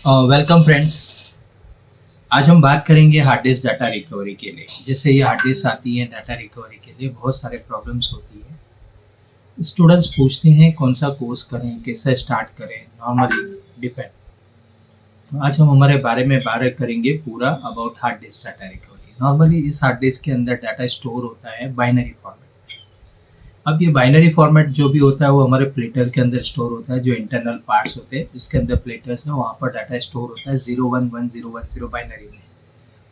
Welcome friends. आज हम बात करेंगे हार्ड डिस्क डाटा रिकवरी के लिए। जैसे ये हार्ड डिस्क आती है डाटा रिकवरी के लिए बहुत सारे प्रॉब्लम्स होती है। स्टूडेंट्स पूछते हैं कौन सा कोर्स करें, कैसे स्टार्ट करें, नॉर्मली डिपेंड। तो आज हम हमारे बारे में बात करेंगे पूरा about hard disk data recovery. Normally इस हार्ड डिस्क के अंदर डाटा स्टोर होता है बाइनरी फॉर्मेट। अब ये बाइनरी फॉर्मेट जो भी होता है वो हमारे प्लेटर के अंदर स्टोर होता है। जो इंटरनल पार्ट्स होते हैं इसके अंदर प्लेटर्स है, वहाँ पर डाटा स्टोर होता है 011010 बाइनरी में,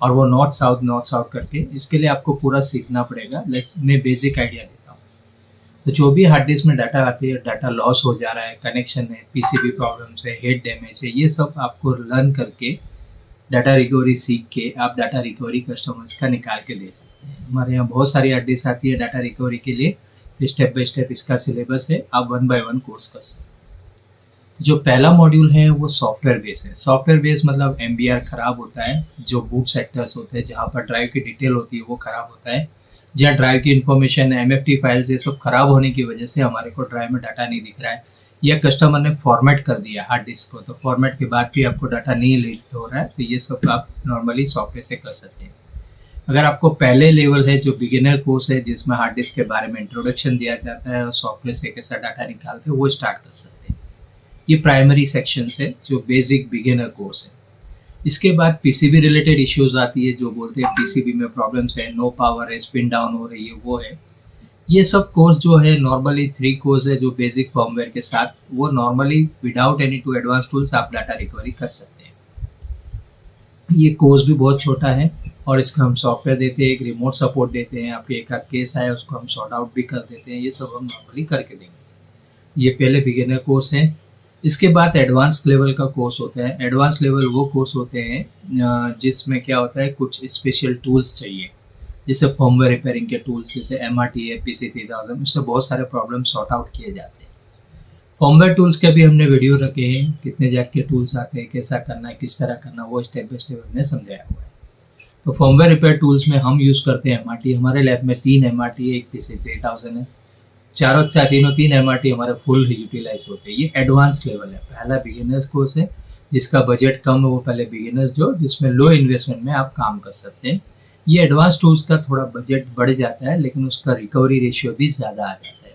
और वो नॉर्थ साउथ करके। इसके लिए आपको पूरा सीखना पड़ेगा। मैं बेसिक आइडिया देता हूँ। तो जो भी हार्ड डिस्क में डाटा आती है, डाटा लॉस हो जा रहा है, कनेक्शन है, पीसीबी प्रॉब्लम्स है, हेड डैमेज है, ये सब आपको लर्न करके डाटा रिकवरी सीख के आप डाटा रिकवरी कस्टमर्स का निकाल के दे सकते हैं। हमारे यहाँ बहुत सारी हार्ड डिस्क आती है डाटा रिकवरी के लिए। तो स्टेप बाय स्टेप इसका सिलेबस है, आप 1 बाय 1 कोर्स कर सकते हैं। जो पहला मॉड्यूल है वो सॉफ्टवेयर बेस है। सॉफ्टवेयर बेस मतलब एमबीआर खराब होता है, जो बूट सेक्टर्स होते हैं, जहाँ पर ड्राइव की डिटेल होती है वो खराब होता है, जहाँ ड्राइव की इन्फॉर्मेशन, एमएफटी फाइल्स, ये सब खराब होने की वजह से हमारे को ड्राइव में डाटा नहीं दिख रहा है, या कस्टमर ने फॉर्मेट कर दिया हार्ड डिस्क को, तो फॉर्मेट के बाद भी आपको डाटा नहीं लीक हो रहा है, तो ये सब आप नॉर्मली सॉफ्टवेयर से कर सकते हैं। अगर आपको पहले लेवल है जो बिगिनर कोर्स है, जिसमें हार्ड डिस्क के बारे में इंट्रोडक्शन दिया जाता है और सॉफ्टवेयर से कैसा डाटा निकालते हैं, वो स्टार्ट कर सकते हैं। ये प्राइमरी सेक्शन है जो बेसिक बिगिनर कोर्स है। इसके बाद पीसीबी रिलेटेड इश्यूज आती है, जो बोलते हैं पीसीबी में प्रॉब्लम्स है, नो पावर है, स्पिन डाउन हो रही है, वो है। ये सब कोर्स जो है नॉर्मली 3 कोर्स है जो बेसिक फॉर्मवेयर के साथ, वो normally without any two advance tools आप डाटा रिकवरी कर सकते हैं। ये कोर्स भी बहुत छोटा है और इसका हम सॉफ्टवेयर देते हैं, एक रिमोट सपोर्ट देते हैं। आपके एक आध केस आया उसको हम सॉर्ट आउट भी कर देते हैं। ये सब हम नॉर्मली करके देंगे। ये पहले बिगिनर कोर्स है। इसके बाद एडवांस लेवल का कोर्स होता है। एडवांस लेवल वो कोर्स होते हैं जिसमें क्या होता है, कुछ स्पेशल टूल्स चाहिए, जैसे फॉर्मवेयर रिपेयरिंग के टूल्स, जैसे MRT है, PC3000, उससे बहुत सारे प्रॉब्लम सॉर्ट आउट किए जाते हैं। फॉर्मवेयर टूल्स के भी हमने वीडियो रखे हैं, कितने जैक के टूल्स आते हैं, कैसा करना है, किस तरह करना, वो स्टेप बाय स्टेप हमने समझाया हुआ है। तो फॉर्मवेयर रिपेयर टूल्स में हम यूज़ करते हैं MRT। हमारे लैब में 3 MRT है, एक PC3000 है। तीन MRT हमारे फुल यूटिलाइज होते हैं। ये एडवांस लेवल है, पहला बिगिनर्स कोर्स है। जिसका बजट कम है वो पहले बिगिनर्स, जो जिसमें लो इन्वेस्टमेंट में आप काम कर सकते हैं। ये एडवांस टूल्स का थोड़ा बजट बढ़ जाता है, लेकिन उसका रिकवरी रेशियो भी ज़्यादा आ जाता है।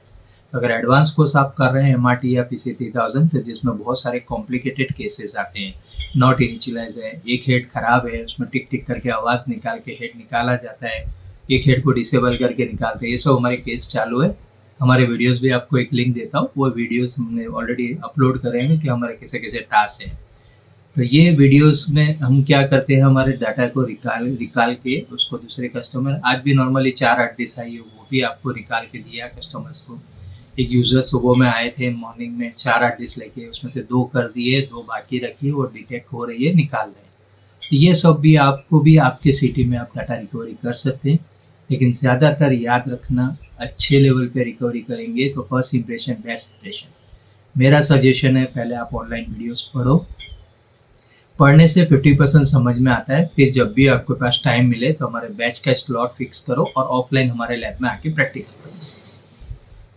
तो अगर एडवांस कोर्स आप कर रहे हैं MRT या PC3000, तो जिसमें बहुत सारे कॉम्प्लिकेटेड केसेस आते हैं, नॉट इनिशियलाइज है, एक हेड खराब है, उसमें टिक टिक करके आवाज़ निकाल के हेड निकाला जाता है, एक हेड को डिसेबल करके निकालते हैं, ये सब हमारे केस चालू है। हमारे वीडियोस भी आपको एक लिंक देता हूँ, वो वीडियोस हमने ऑलरेडी अपलोड करे हैं कि हमारे कैसे कैसे टास्क है। तो ये वीडियोस में हम क्या करते हैं, हमारे डाटा को निकाल के उसको दूसरे कस्टमर, आज भी नॉर्मली 4 हार्ड डिस्क आई है, वो भी आपको निकाल के दिया कस्टमर्स को। एक यूज़र सुबह में आए थे मॉर्निंग में 4 हार्ड डिस्क लेके, उसमें से 2 कर दिए, 2 बाकी रखी और डिटेक्ट हो रही है, निकाल रहे हैं। तो ये सब भी आपको भी आपके सिटी में आप डाटा रिकवरी कर सकते हैं। लेकिन ज़्यादातर याद रखना, अच्छे लेवल पे रिकवरी करेंगे तो फर्स्ट इंप्रेशन बेस्ट इंप्रेशन। मेरा सजेशन है पहले आप ऑनलाइन वीडियोस पढ़ो। पढ़ने से 50% समझ में आता है। फिर जब भी आपके पास टाइम मिले तो हमारे बैच का स्लॉट फिक्स करो और ऑफलाइन हमारे लैब में आके प्रैक्टिकल कर सकते हैं।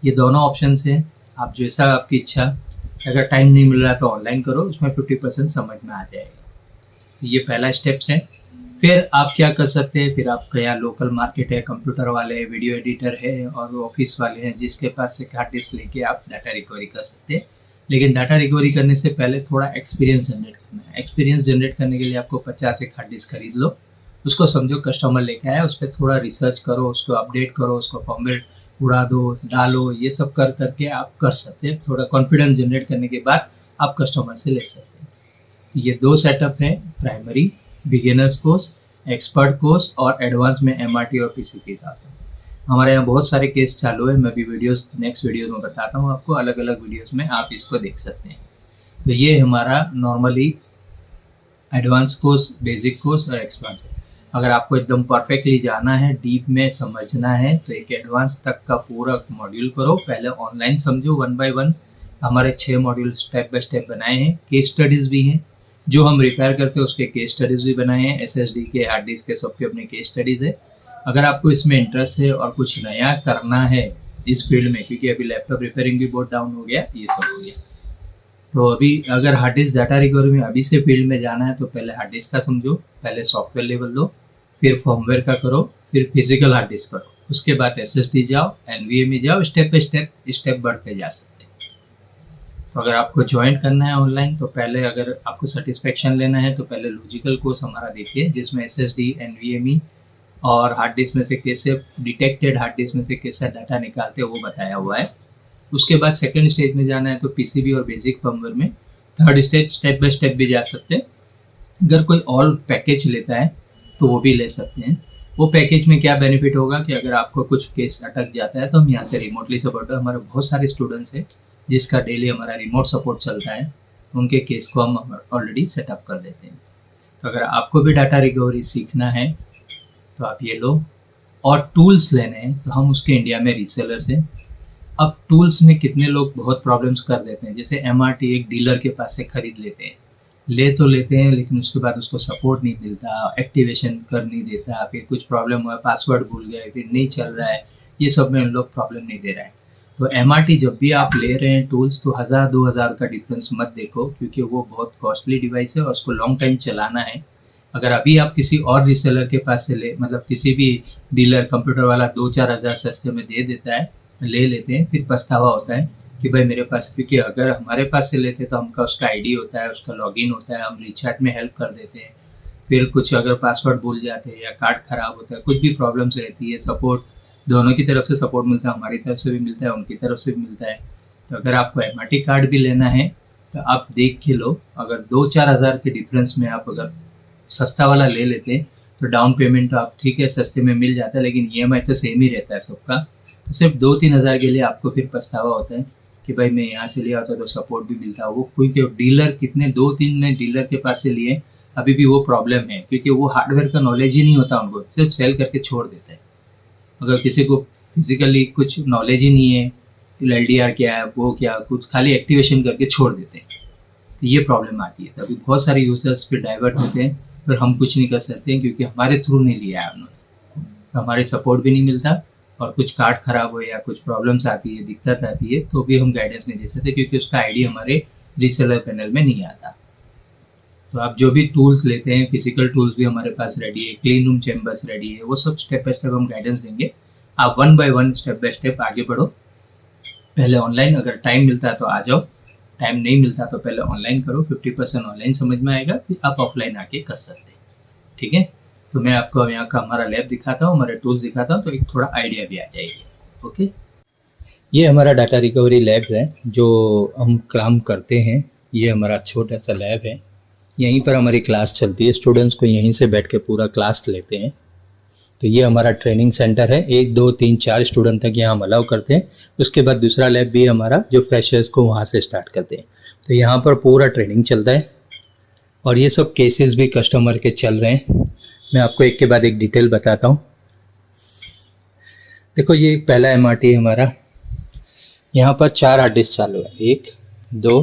ये दोनों ऑप्शंस हैं, आप जैसा आपकी इच्छा। अगर टाइम नहीं मिल रहा तो ऑनलाइन करो, उसमें 50% समझ में आ जाएगा। तो ये पहला स्टेप्स है। फिर आप क्या कर सकते हैं, फिर आपका यहाँ लोकल मार्केट है, कंप्यूटर वाले हैं, वीडियो एडिटर है और ऑफिस वाले हैं, जिसके पास से हार्ड डिस्क लेके आप डाटा रिकवरी कर सकते हैं। लेकिन डाटा रिकवरी करने से पहले थोड़ा एक्सपीरियंस जनरेट करना है। एक्सपीरियंस जनरेट करने के लिए आपको 50 एक हार्ड डिस्क खरीद लो, उसको समझो कस्टमर लेके आया, उस पर थोड़ा रिसर्च करो, उसको अपडेट करो, उसको फॉर्मेट उड़ा दो, डालो, ये सब कर करके आप कर सकते हैं। थोड़ा कॉन्फिडेंस जनरेट करने के बाद आप कस्टमर से ले सकते हैं। तो ये 2 सेटअप हैं, primary beginners course, expert course और एडवांस में MRT और PC3000। हमारे यहाँ बहुत सारे केस चालू है, मैं भी वीडियोस नेक्स्ट वीडियोस में बताता हूँ आपको, अलग अलग वीडियोस में आप इसको देख सकते हैं। तो ये हमारा normally advance course, basic course और एक्सपर्ट है। अगर आपको एकदम परफेक्टली जाना है, डीप में समझना है, तो एक एडवांस तक का पूरा मॉड्यूल करो। पहले ऑनलाइन समझो 1 बाय 1। हमारे 6 मॉड्यूल स्टेप बाय स्टेप बनाए हैं, केस स्टडीज़ भी हैं। जो हम रिपेयर करते हैं उसके केस स्टडीज़ भी बनाए हैं, SSD के, हार्ड डिस्क के, सबके अपने केस स्टडीज़ है। अगर आपको इसमें इंटरेस्ट है और कुछ नया करना है इस फील्ड में, क्योंकि अभी लैपटॉप रिपेयरिंग भी बहुत डाउन हो गया, ये सब हो गया। तो अभी अगर हार्ड डिस्क डाटा रिकवरी में अभी से फील्ड में जाना है तो पहले हार्ड डिस्क का समझो, पहले सॉफ्टवेयर लेवल लो, फिर फर्मवेयर का करो, फिर फिजिकल हार्ड डिस्क करो, उसके बाद एसएसडी जाओ, एनवीएमई जाओ, स्टेप बाय स्टेप बढ़ते जा सकते हैं। तो अगर आपको ज्वाइन करना है ऑनलाइन तो पहले अगर आपको सेटिस्फेक्शन लेना है तो पहले लॉजिकल कोर्स हमारा देखिए, जिसमें एसएसडी, एनवीएमई और हार्ड डिस्क में से कैसे डिटेक्टेड हार्ड डिस्क में से कैसा डाटा निकालते हैं वो बताया हुआ है। उसके बाद सेकंड स्टेज में जाना है तो पीसीबी और बेसिक फर्मवेयर में, third stage step by step भी जा सकते हैं। अगर कोई ऑल पैकेज लेता है तो वो भी ले सकते हैं। वो पैकेज में क्या बेनिफिट होगा कि अगर आपको कुछ केस अटक जाता है तो हम यहाँ से रिमोटली सपोर्ट, हमारे बहुत सारे स्टूडेंट्स हैं जिसका डेली हमारा रिमोट सपोर्ट चलता है, उनके केस को हम ऑलरेडी सेटअप कर देते हैं। तो अगर आपको भी डाटा रिकवरी सीखना है तो आप ये लो, और टूल्स लेने हैं तो हम उसके इंडिया में रीसेलर्स हैं। अब टूल्स में कितने लोग बहुत प्रॉब्लम्स कर देते हैं, जैसे एमआरटी एक डीलर के पास से खरीद लेते हैं, ले तो लेते हैं लेकिन उसके बाद उसको सपोर्ट नहीं मिलता, एक्टिवेशन कर नहीं देता, फिर कुछ प्रॉब्लम हुआ, पासवर्ड भूल गए, फिर नहीं चल रहा है, ये सब में उन लोग प्रॉब्लम नहीं दे रहा है। तो एमआरटी जब भी आप ले रहे हैं टूल्स तो 1000-2000 का डिफरेंस मत देखो, क्योंकि वो बहुत कॉस्टली डिवाइस है और उसको लॉन्ग टाइम चलाना है। अगर अभी आप किसी और रीसेलर के पास से ले, मतलब किसी भी डीलर कंप्यूटर वाला 2-4 हज़ार सस्ते में दे देता है, ले लेते हैं, फिर पछतावा होता है कि भाई मेरे पास, क्योंकि अगर हमारे पास से लेते तो हमका उसका आईडी होता है, उसका लॉगिन होता है, हम रिचार्ज में हेल्प कर देते हैं, फिर कुछ अगर पासवर्ड भूल जाते हैं या कार्ड ख़राब होता है, कुछ भी प्रॉब्लम्स रहती है, सपोर्ट दोनों की तरफ से सपोर्ट मिलता है, हमारी तरफ से भी मिलता है, उनकी तरफ से भी मिलता है। तो अगर आपको एमआरटी कार्ड भी लेना है तो आप देख के लो, अगर 2-4 हज़ार के डिफरेंस में आप अगर सस्ता वाला ले लेते हैं तो डाउन पेमेंट तो आप ठीक है सस्ते में मिल जाता है, लेकिन ईएमआई तो सेम ही रहता है सबका। तो सिर्फ 2-3 हज़ार के लिए आपको फिर पछतावा होता है कि भाई मैं यहाँ से लिया होता तो सपोर्ट भी मिलता। वो क्योंकि डीलर कितने 2-3 ने डीलर के पास से लिए, अभी भी वो प्रॉब्लम है, क्योंकि वो हार्डवेयर का नॉलेज ही नहीं होता उनको, सिर्फ सेल करके छोड़ देते हैं। अगर किसी को फिजिकली कुछ नॉलेज ही नहीं है, LDR क्या है, वो क्या, कुछ खाली एक्टिवेशन करके छोड़ देते हैं, तो ये प्रॉब्लम आती है। तभी बहुत सारे यूजर्स फिर डाइवर्ट होते हैं, फिर हम कुछ नहीं कर सकते हैं क्योंकि हमारे थ्रू नहीं लिया है उन्होंने, तो हमारे सपोर्ट भी नहीं मिलता, और कुछ कार्ड ख़राब हो या कुछ प्रॉब्लम्स आती है, दिक्कत आती है, तो भी हम गाइडेंस नहीं दे सकते क्योंकि उसका आईडी हमारे रीसेलर पैनल में नहीं आता। तो आप जो भी टूल्स लेते हैं, फिजिकल टूल्स भी हमारे पास रेडी है, क्लीन रूम चैम्बर्स रेडी है, वो सब स्टेप बाय स्टेप हम गाइडेंस देंगे। आप 1 बाय 1 स्टेप बाय स्टेप आगे बढ़ो। पहले ऑनलाइन, अगर टाइम मिलता है तो आ जाओ, टाइम नहीं मिलता तो पहले ऑनलाइन करो, 50% ऑनलाइन समझ में आएगा, फिर आप ऑफलाइन आके कर सकते हैं। ठीक है, तो मैं आपको यहाँ का हमारा लैब दिखाता हूँ, हमारे टूल्स दिखाता हूँ, तो एक थोड़ा आइडिया भी आ जाएगी। ओके, ये हमारा डाटा रिकवरी लैब है जो हम काम करते हैं। ये हमारा छोटा सा लैब है, यहीं पर हमारी क्लास चलती है, स्टूडेंट्स को यहीं से बैठ के पूरा क्लास लेते हैं। तो ये हमारा ट्रेनिंग सेंटर है, 1, 2, 3, 4 स्टूडेंट तक यहाँ हम अलाउ करते हैं। उसके बाद दूसरा लैब भी हमारा जो फ्रेशर्स को वहाँ से स्टार्ट करते हैं। तो यहाँ पर पूरा ट्रेनिंग चलता है और ये सब केसेस भी कस्टमर के चल रहे हैं। मैं आपको एक के बाद एक डिटेल बताता हूँ। देखो, ये पहला एमआरटी हमारा, यहाँ पर 4 हार्ड डिस्क चालू है, 1, 2,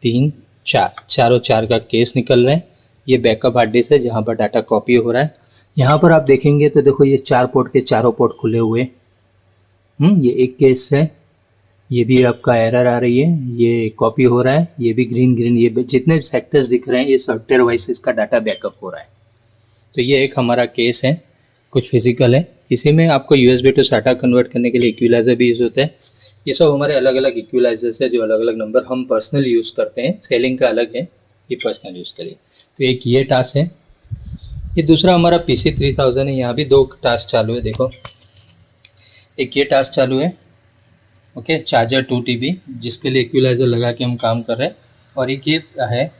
3, 4, चारों 4 का केस निकल रहे हैं। ये बैकअप हार्ड डिस्क है जहाँ पर डाटा कॉपी हो रहा है। यहाँ पर आप देखेंगे तो देखो ये 4 पोर्ट के चारों पोर्ट खुले हुए, ये एक केस है, ये भी आपका एरर आ रही है, ये कॉपी हो रहा है, ये भी ग्रीन, ये जितने सेक्टर्स दिख रहे हैं ये सॉफ्टवेयर वाइज इसका डाटा बैकअप हो रहा है। तो ये एक हमारा केस है, कुछ फिजिकल है। इसी में आपको USB टू SATA कन्वर्ट करने के लिए इक्विलाइजर भी यूज़ होता है। ये सब हमारे अलग अलग इक्विलाइजर्स है जो अलग अलग नंबर हम पर्सनल यूज़ करते हैं, सेलिंग का अलग है, ये पर्सनल यूज़ करिए। तो एक ये टास्क है, ये दूसरा हमारा PC3000 है। यहाँ भी 2 टास्क चालू है, देखो एक ये टास्क चालू है, ओके, चार्जर 2 TB जिसके लिए इक्विलाइजर लगा के हम काम कर रहे हैं, और एक ये है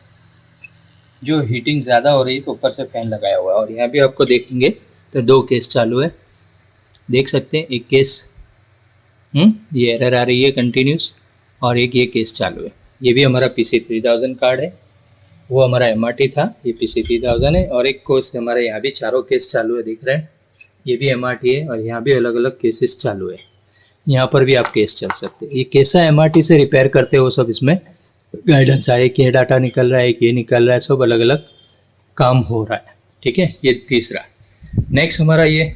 जो हीटिंग ज़्यादा हो रही है तो ऊपर से फैन लगाया हुआ है। और यहाँ भी आपको देखेंगे तो 2 केस चालू है, देख सकते हैं। एक केस ये एरर आ रही है कंटिन्यूस, और एक ये केस चालू है। ये भी हमारा PC3000 कार्ड है, वो हमारा MRT था, ये PC3000 है। और एक कोर्स हमारे यहाँ भी चारों केस चालू है, दिख रहे हैं, ये भी MRT है, और यहाँ भी अलग अलग केसेस चालू है। यहाँ पर भी आप केस चल सकते हैं। ये कैसा MRT से रिपेयर करते हो सब इसमें गाइडेंस है, एक ये डाटा निकल रहा है, एक ये निकल रहा है, सब अलग अलग काम हो रहा है। ठीक है, ये तीसरा। नेक्स्ट हमारा ये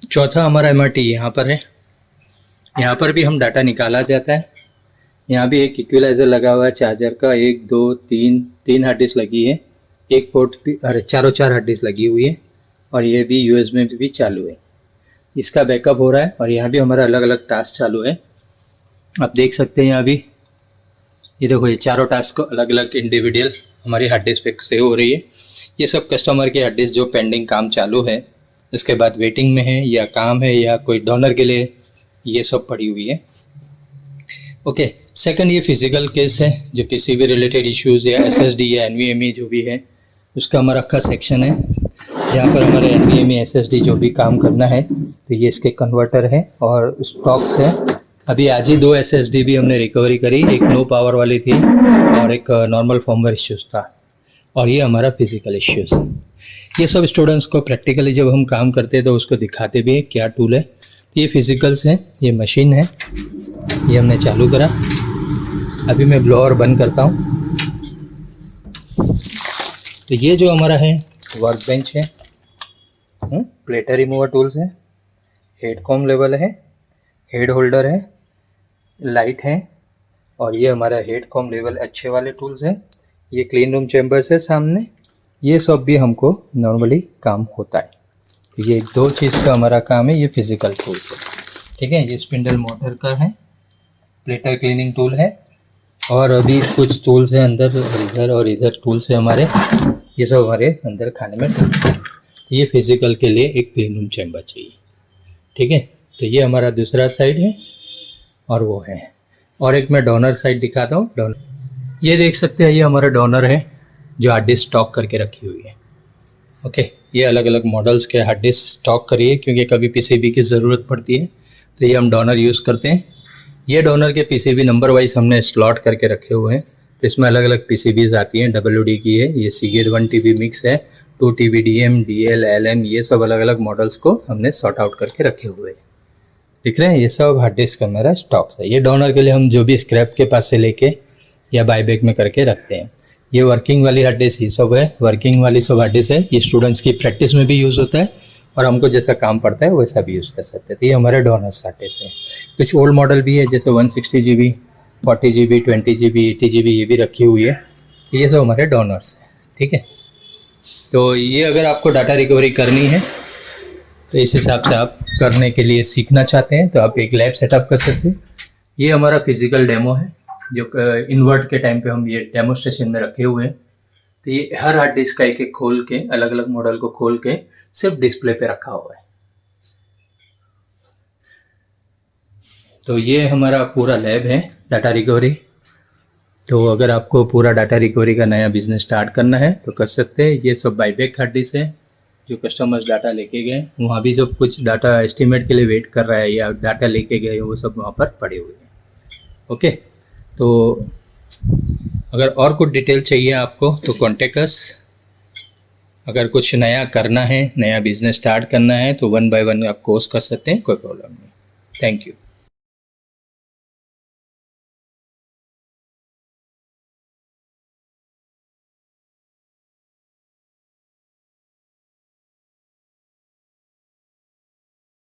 चौथा हमारा MRT यहाँ पर है, यहाँ पर भी हम डाटा निकाला जाता है। यहाँ भी एक इक्विलाइजर लगा हुआ है चार्जर का, 1 2 3 हार्ड डिस्क लगी है, एक पोर्ट भी, अरे चार हार्ड डिस्क लगी हुई है, और ये भी यूएसबी में भी चालू है। इसका बैकअप हो रहा है और यहाँ भी हमारा अलग अलग टास्क चालू है। आप देख सकते हैं यहाँ भी, ये देखो ये चारों टास्क को अलग अलग इंडिविजुअल हमारी हार्ड डिस्क पे सेव हो रही है। ये सब कस्टमर के हार्ड डिस्क जो पेंडिंग काम चालू है, इसके बाद वेटिंग में है या काम है या कोई डोनर के लिए, ये सब पड़ी हुई है। ओके, सेकंड ये फिजिकल केस है, जो किसी भी रिलेटेड इश्यूज़ या एसएसडी या एनवीएमई जो भी है उसका हमारा का सेक्शन है। यहाँ पर हमारे एनवीएमई एसएसडी जो भी काम करना है तो ये इसके कन्वर्टर है और स्टॉक्स है। अभी आज ही 2 एसएसडी भी हमने रिकवरी करी, एक नो पावर वाली थी और एक नॉर्मल फॉर्मवेयर इश्यूज़ था, और ये हमारा फिजिकल इश्यूज़ है। ये सब स्टूडेंट्स को प्रैक्टिकली जब हम काम करते हैं तो उसको दिखाते भी हैं क्या टूल है। तो ये फिजिकल्स है, ये मशीन है, ये हमने चालू करा। अभी मैं ब्लोअर बंद करता हूँ। तो ये जो हमारा है वर्क बेंच है, प्लेटर रिमूवर टूल्स है, हेड कॉम लेवल है, हेड होल्डर है, लाइट है, और ये हमारा हेड कॉम लेवल अच्छे वाले टूल्स है। ये क्लीन रूम चैम्बर्स है सामने, ये सब भी हमको नॉर्मली काम होता है। तो ये 2 चीज़ का हमारा काम है, ये फिजिकल टूल्स है, ठीक है। ये स्पिंडल मोटर का है, प्लेटर क्लीनिंग टूल है, और अभी कुछ टूल्स हैं अंदर और इधर टूल्स है हमारे, ये सब हमारे अंदर खाने में टूल्स है। तो ये फिजिकल के लिए एक क्लीन रूम चैम्बर चाहिए, ठीक है। तो ये हमारा दूसरा साइड है और वो है, और एक मैं डोनर साइड दिखाता हूँ। डोनर ये देख सकते हैं, ये हमारा डोनर है जो हार्ड डिस्क स्टॉक करके रखी हुई है। ओके, ये अलग अलग मॉडल्स के हार्ड डिस्क स्टॉक करिए क्योंकि कभी पीसीबी की ज़रूरत पड़ती है, तो ये हम डोनर यूज़ करते हैं। ये डोनर के पीसीबी नंबर वाइज हमने स्लॉट करके रखे हुए हैं, तो इसमें अलग अलग पीसीबीज आती हैं। WD की है, ये सीगेट 1 TB मिक्स है, 2 TB DM, DL, LM, ये सब अलग अलग मॉडल्स को हमने सॉर्ट आउट करके रखे हुए हैं। दिख रहे हैं, ये सब हार्ड डिस्क का मेरा स्टॉक है। ये डोनर के लिए हम जो भी स्क्रैप के पास से लेके या बाईबैक में करके रखते हैं। ये वर्किंग वाली हार्ड डिस्क ये सब है, वर्किंग वाली सब हार्ड डिस्क है। ये स्टूडेंट्स की प्रैक्टिस में भी यूज़ होता है और हमको जैसा काम पड़ता है वैसा भी यूज़ कर सकते हैं। तो ये हमारे डोनर्स हार्ड डिस्क है। कुछ ओल्ड मॉडल भी है, जैसे 160 GB, 40 GB, 20 GB, 80 GB ये भी रखी हुई है। ये सब हमारे डोनर्स हैं, ठीक है। तो ये अगर आपको डाटा रिकवरी करनी है तो इस हिसाब से आप करने के लिए सीखना चाहते हैं तो आप एक लैब सेटअप कर सकते हैं। ये हमारा फिजिकल डेमो है जो इन्वर्ट के टाइम पे हम ये डेमोस्ट्रेशन में रखे हुए हैं। तो ये हर हार्ड डिस्क का एक एक खोल के, अलग अलग मॉडल को खोल के सिर्फ डिस्प्ले पे रखा हुआ है। तो ये हमारा पूरा लैब है डाटा रिकवरी। तो अगर आपको पूरा डाटा रिकवरी का नया बिजनेस स्टार्ट करना है तो कर सकते हैं। ये सब बाईबैक हार्ड डिस्क है जो कस्टमर्स डाटा लेके गए, वहाँ भी सब कुछ डाटा एस्टिमेट के लिए वेट कर रहा है या डाटा लेके गए वो सब वहाँ पर पड़े हुए हैं। ओके, तो अगर और कुछ डिटेल चाहिए आपको तो कॉन्टेक्ट अस। अगर कुछ नया करना है, नया बिजनेस स्टार्ट करना है तो 1 by 1 आप कोर्स कर सकते हैं, कोई प्रॉब्लम नहीं। Thank you.